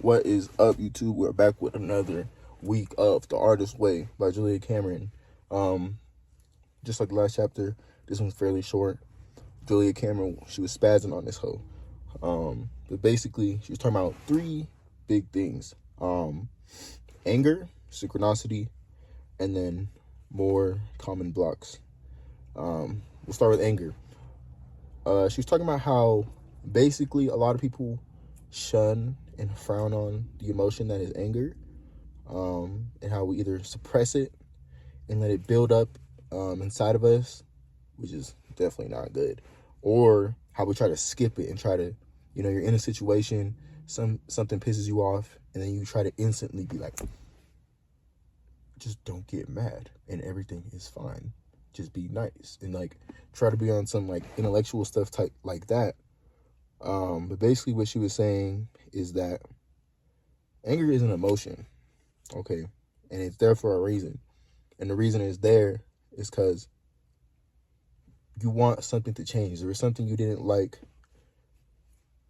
What is up, YouTube? We're back with another week of The Artist's Way by Julia Cameron. Just like the last chapter, this one's fairly short. Julia Cameron, she was spazzing on this hoe. But basically, she was talking about three big things. Anger, synchronicity, and then more common blocks. We'll start with anger. She was talking about how basically a lot of people shun and frown on the emotion that is anger, and how we either suppress it and let it build up inside of us, which is definitely not good, or how we try to skip it and try to, you're in a situation, something pisses you off, and then you try to instantly be like, just don't get mad and everything is fine, just be nice, and like try to be on some like intellectual stuff type like that. But basically what she was saying is that anger is an emotion, okay? And it's there for a reason. And the reason it's there is because you want something to change. There was something you didn't like,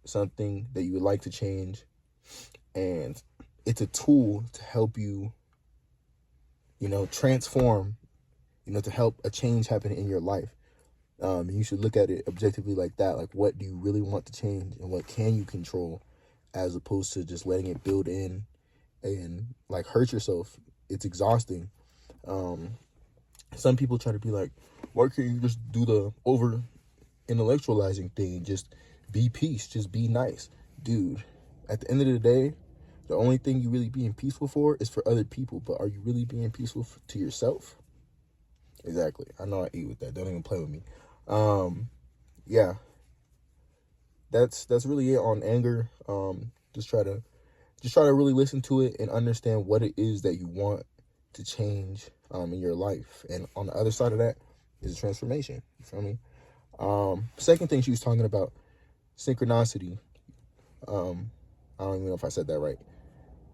something that you would like to change. And it's a tool to help you, transform, to help a change happen in your life. And you should look at it objectively like that. Like, what do you really want to change and what can you control, as opposed to just letting it build in and like hurt yourself. It's exhausting. Some people try to be like, why can't you just do the over intellectualizing thing? Just be peace, just be nice. Dude, at the end of the day, the only thing you really being peaceful for is for other people. But are you really being peaceful to yourself? Exactly. I know I eat with that. Don't even play with me. Yeah. That's really it on anger. Just try to really listen to it and understand what it is that you want to change in your life. And on the other side of that is a transformation. You feel me? Second thing she was talking about, synchronicity. I don't even know if I said that right.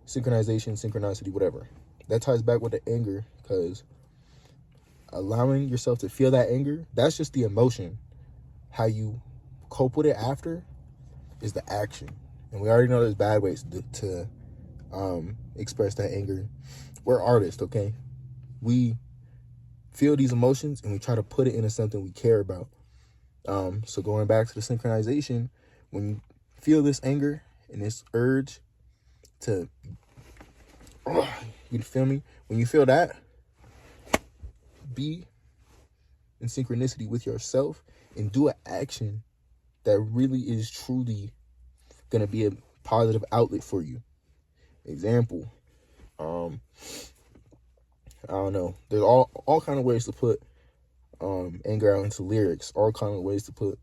Synchronization, whatever. That ties back with the anger, because allowing yourself to feel that anger, that's just the emotion. How you cope with it after is the action. And we already know there's bad ways to express that anger. We're artists, okay? We feel these emotions and we try to put it into something we care about. So going back to the synchronization, when you feel this anger and this urge to, you feel me? When you feel that, be in synchronicity with yourself and do an action that really is truly going to be a positive outlet for you. Example, I don't know. There's all kind of ways to put anger out into lyrics. All kind of ways to put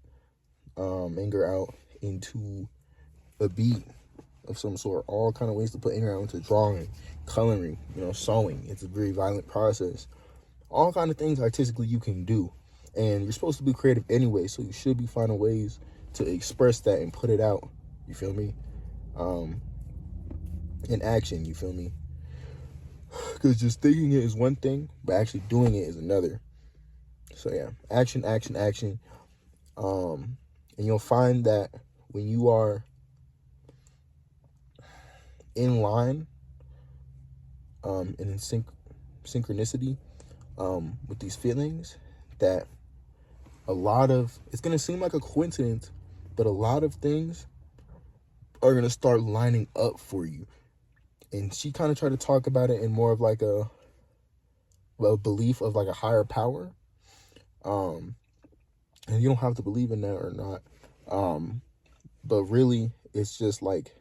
anger out into a beat of some sort. All kind of ways to put anger out into drawing, coloring, sewing. It's a very violent process. All kind of things artistically you can do. And you're supposed to be creative anyway, so you should be finding ways to express that and put it out. You feel me? In action, you feel me? Because just thinking it is one thing, but actually doing it is another. So yeah, action. And you'll find that when you are in line, and in synchronicity with these feelings, that it's going to seem like a coincidence, but a lot of things are going to start lining up for you. And she kind of tried to talk about it in more of like a belief of like a higher power. And you don't have to believe in that or not. But really, it's just like,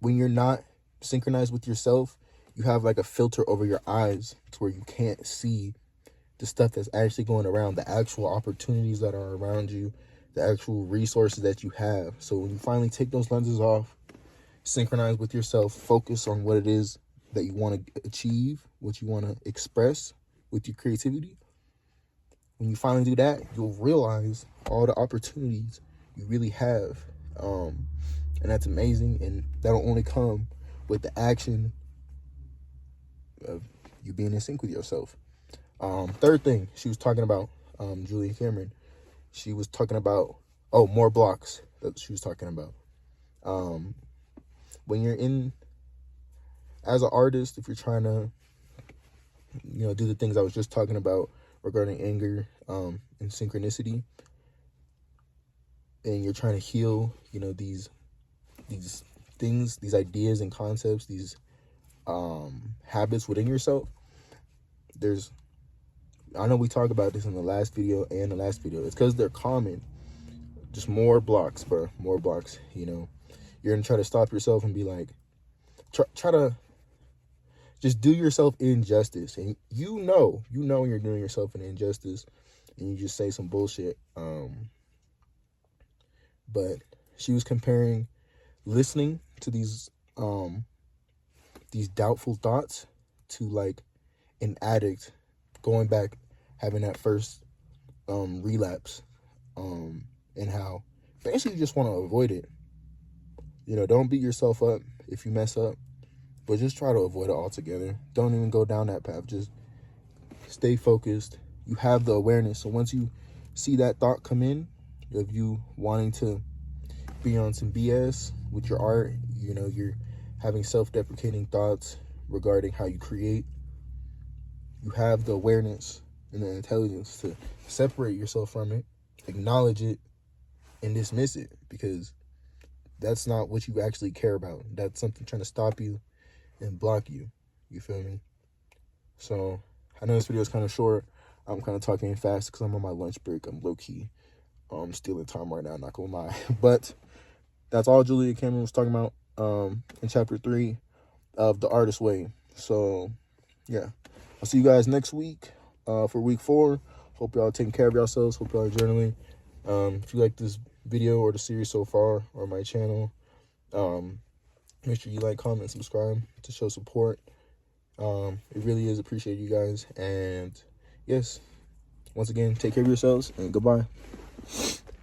when you're not synchronized with yourself, you have like a filter over your eyes to where you can't see the stuff that's actually going around, the actual opportunities that are around you, the actual resources that you have. So when you finally take those lenses off, synchronize with yourself, focus on what it is that you want to achieve, what you want to express with your creativity. When you finally do that, you'll realize all the opportunities you really have. And that's amazing. And that'll only come with the action of you being in sync with yourself. Third thing she was talking about, Julia Cameron, she was talking about, more blocks that she was talking about. When you're in, as an artist, if you're trying to, do the things I was just talking about regarding anger, and synchronicity, and you're trying to heal, these things, these ideas and concepts, these habits within yourself. I know we talked about this in the last video and the last video. It's because they're common. Just more blocks, bro. More blocks. You're gonna try to stop yourself and be like, try to just do yourself injustice, and you know when you're doing yourself an injustice, and you just say some bullshit. But she was comparing listening to these doubtful thoughts to like an addict going back, having that first relapse, and how basically you just want to avoid it. Don't beat yourself up if you mess up, but just try to avoid it altogether. Don't even go down that path. Just stay focused. You have the awareness, so once you see that thought come in of you wanting to be on some BS with your art, you're having self-deprecating thoughts regarding how you create, you have the awareness and the intelligence to separate yourself from it, acknowledge it, and dismiss it, because that's not what you actually care about. That's something trying to stop you and block you. You feel me? So I know this video is kind of short. I'm kind of talking fast because I'm on my lunch break. I'm low-key stealing time right now, not gonna lie. But that's all Julia Cameron was talking about in chapter 3 of The Artist's Way. So yeah, I'll see you guys next week for week 4. Hope y'all taking care of yourselves. Hope y'all are journaling. If you like this video or the series so far, or my channel, make sure you like, comment, subscribe to show support. It really is appreciated, you guys. And yes, once again, take care of yourselves, and goodbye.